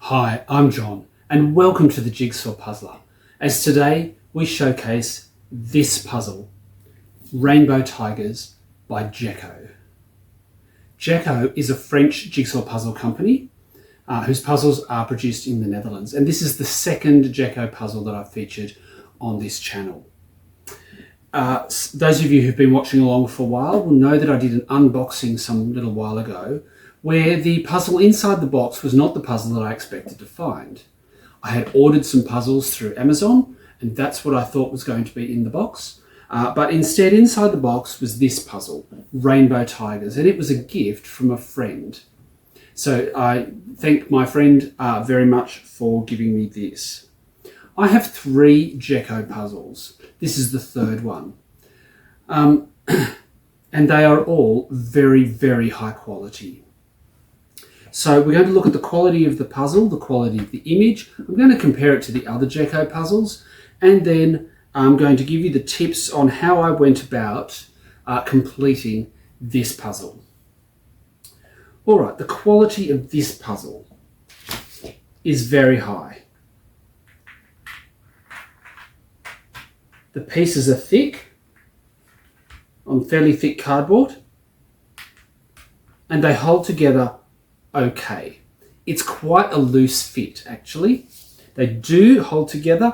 Hi, I'm John, and welcome to the Jigsaw Puzzler, as today we showcase this puzzle, Rainbow Tigers by Djeco. Djeco is a French jigsaw puzzle company whose puzzles are produced in the Netherlands, and this is the second Djeco puzzle that I've featured on this channel. Those of you who've been watching along for a while will know that I did an unboxing some little while ago where the puzzle inside the box was not the puzzle that I expected to find. I had ordered some puzzles through Amazon, and that's what I thought was going to be in the box. But instead, inside the box was this puzzle, Rainbow Tigers, and it was a gift from a friend. So I thank my friend very much for giving me this. I have 3 Djeco puzzles. This is the third one. And they are all very, very high quality. So we're going to look at the quality of the puzzle, the quality of the image. I'm going to compare it to the other Djeco puzzles, and then I'm going to give you the tips on how I went about completing this puzzle. All right, the quality of this puzzle is very high. The pieces are thick, on fairly thick cardboard, and they hold together okay. It's quite a loose fit, actually. They do hold together.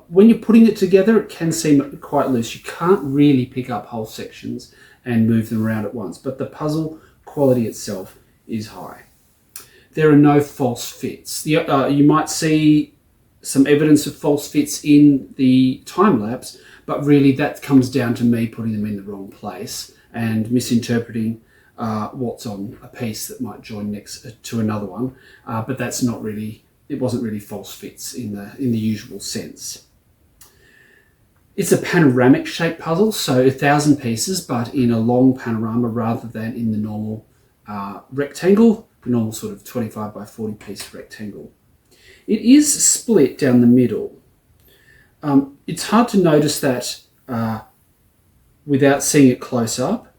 When you're putting it together, it can seem quite loose. You can't really pick up whole sections and move them around at once, but the puzzle quality itself is high. There are no false fits. You might see some evidence of false fits in the time lapse, but really that comes down to me putting them in the wrong place and misinterpreting what's on a piece that might join next to another one, but that's not really, it wasn't really false fits in the usual sense. It's a panoramic shaped puzzle, so 1,000 pieces, but in a long panorama rather than in the normal rectangle, the normal sort of 25 by 40 piece rectangle. It is split down the middle. It's hard to notice that without seeing it close up,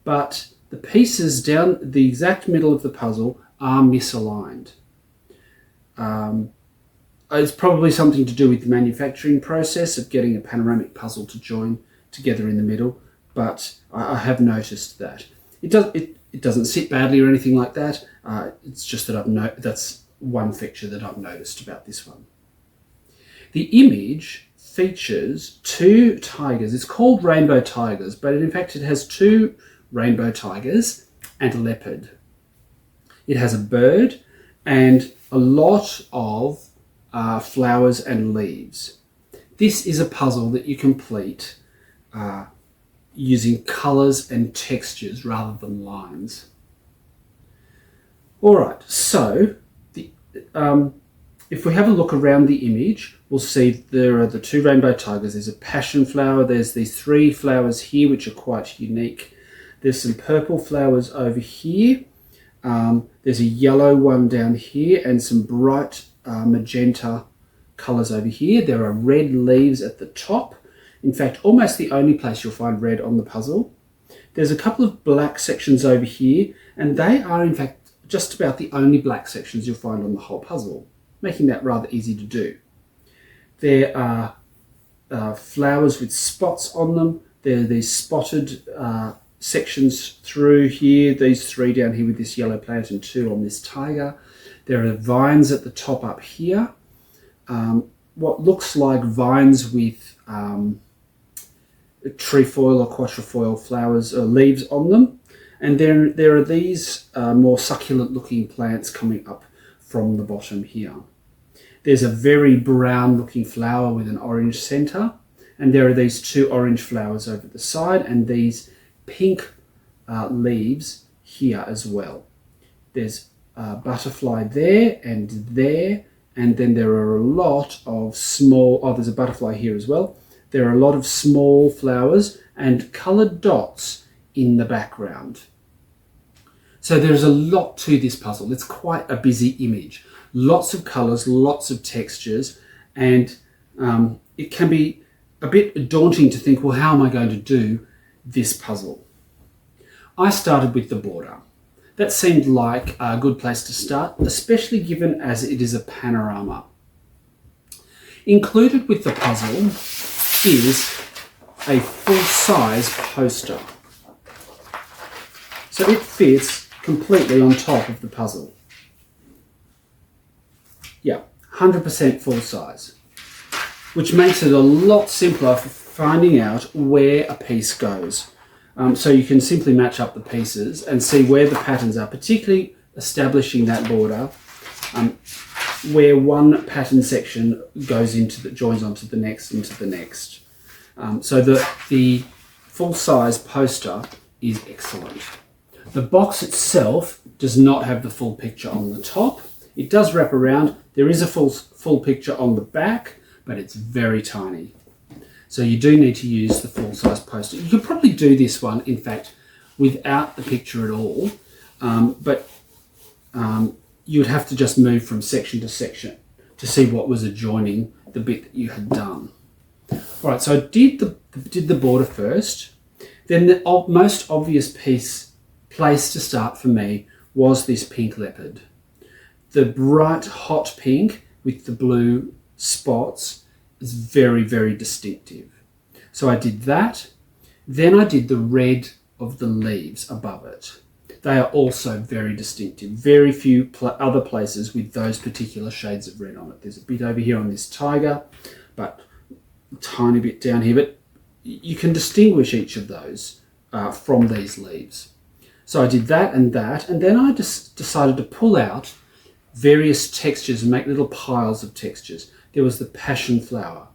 but the pieces down the exact middle of the puzzle are misaligned. It's probably something to do with the manufacturing process of getting a panoramic puzzle to join together in the middle, but I have noticed that. It doesn't sit badly or anything like that. It's just that that's one feature that I've noticed about this one. The image features 2 tigers. It's called Rainbow Tigers, but in fact it has 2 rainbow tigers and a leopard. It has a bird and a lot of flowers and leaves. This is a puzzle that you complete using colours and textures rather than lines. All right, so if we have a look around the image, we'll see there are the 2 rainbow tigers. There's a passion flower. There's these 3 flowers here, which are quite unique. There's some purple flowers over here. There's a yellow one down here and some bright magenta colours over here. There are red leaves at the top. In fact, almost the only place you'll find red on the puzzle. There's a couple of black sections over here, and they are in fact just about the only black sections you'll find on the whole puzzle, making that rather easy to do. There are flowers with spots on them. There are these spotted sections through here, these 3 down here with this yellow plant and 2 on this tiger. There are vines at the top up here. What looks like vines with trefoil or quatrefoil flowers or leaves on them. And then there are these more succulent looking plants coming up from the bottom here. There's a very brown looking flower with an orange center, and there are these 2 orange flowers over the side and these pink leaves here as well. There's a butterfly there, and then there are a lot of small, there's a butterfly here as well. There are a lot of small flowers and coloured dots in the background. So there's a lot to this puzzle. It's quite a busy image. Lots of colours, lots of textures, and it can be a bit daunting to think, well, how am I going to do this puzzle? I started with the border. that seemed like a good place to start, especially given as it is a panorama. Included with the puzzle is a full-size poster. So it fits completely on top of the puzzle. Yeah, 100% full size, which makes it a lot simpler for finding out where a piece goes. So you can simply match up the pieces and see where the patterns are, particularly establishing that border, where one pattern section goes joins onto the next, so the full-size poster is excellent. The box itself does not have the full picture on the top. It does wrap around. There is a full picture on the back, but it's very tiny. So you do need to use the full-size poster. You could probably do this one, in fact, without the picture at all, but you would have to just move from section to section to see what was adjoining the bit that you had done. All right, so I did the border first. Then the most obvious place to start for me was this pink leopard. The bright hot pink with the blue spots is very, very distinctive. So I did that. Then I did the red of the leaves above it. They are also very distinctive. Very few other places with those particular shades of red on it. There's a bit over here on this tiger, but a tiny bit down here. But you can distinguish each of those from these leaves. So I did that, and then I just decided to pull out various textures and make little piles of textures. There was the passion flower.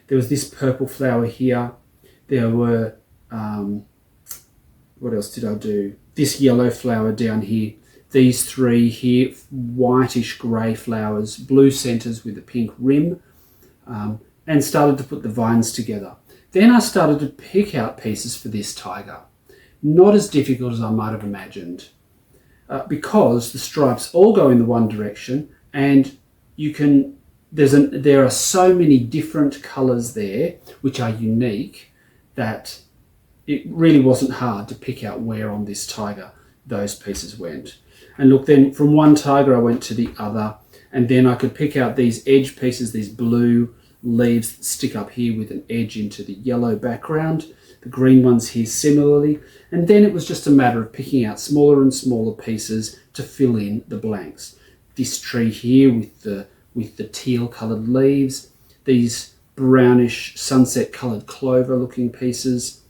There was this purple flower here. There were, what else did I do? This yellow flower down here. These three here, whitish grey flowers, blue centres with a pink rim, and started to put the vines together. Then I started to pick out pieces for this tiger. Not as difficult as I might have imagined, because the stripes all go in the one direction, and there are so many different colours there which are unique that it really wasn't hard to pick out where on this tiger those pieces went. And look, then from one tiger I went to the other, and then I could pick out these edge pieces, these blue leaves that stick up here with an edge into the yellow background, the green ones here similarly, and then it was just a matter of picking out smaller and smaller pieces to fill in the blanks. This tree here with the teal coloured leaves, these brownish sunset coloured clover looking pieces,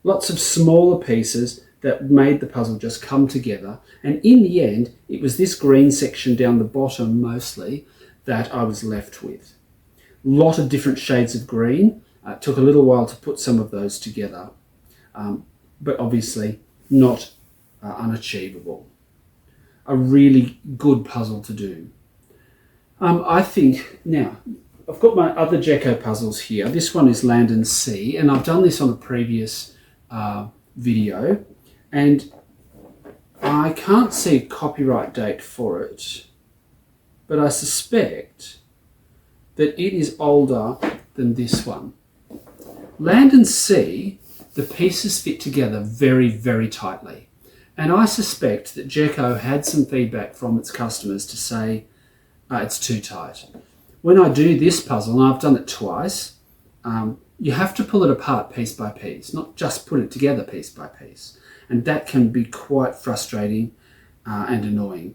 lots of smaller pieces that made the puzzle just come together. And in the end, it was this green section down the bottom mostly that I was left with. A lot of different shades of green. It took a little while to put some of those together, but obviously not unachievable. A really good puzzle to do. I think, now, I've got my other Djeco puzzles here. This one is Land and Sea, and I've done this on a previous video, and I can't see a copyright date for it, but I suspect that it is older than this one. Land and Sea, the pieces fit together very, very tightly, and I suspect that Djeco had some feedback from its customers to say it's too tight. When I do this puzzle, and I've done it twice, you have to pull it apart piece by piece, not just put it together piece by piece. And that can be quite frustrating and annoying.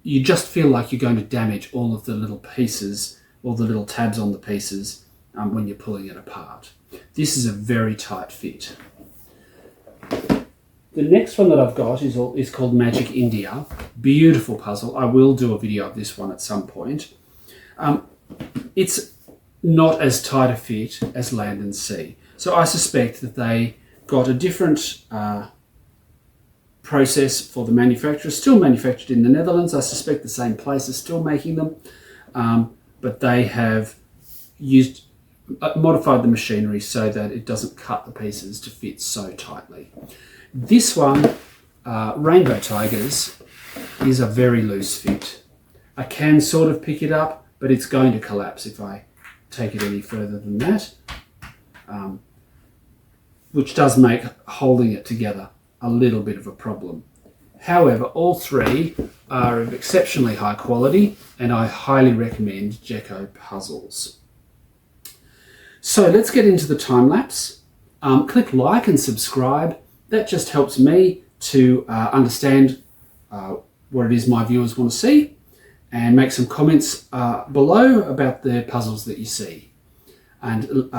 You just feel like you're going to damage all of the little pieces, all the little tabs on the pieces when you're pulling it apart. This is a very tight fit. The next one that I've got is called Magic India. Beautiful puzzle. I will do a video of this one at some point. It's not as tight a fit as Land and Sea. So I suspect that they got a different process for the manufacturer, still manufactured in the Netherlands. I suspect the same place is still making them, but they have modified the machinery so that it doesn't cut the pieces to fit so tightly. This one, Rainbow Tigers, is a very loose fit. I can sort of pick it up, but it's going to collapse if I take it any further than that, which does make holding it together a little bit of a problem. However, all three are of exceptionally high quality, and I highly recommend Djeco puzzles. So let's get into the time lapse. Click like and subscribe. That just helps me to understand what it is my viewers want to see, and make some comments below about the puzzles that you see. And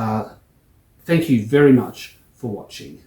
thank you very much for watching.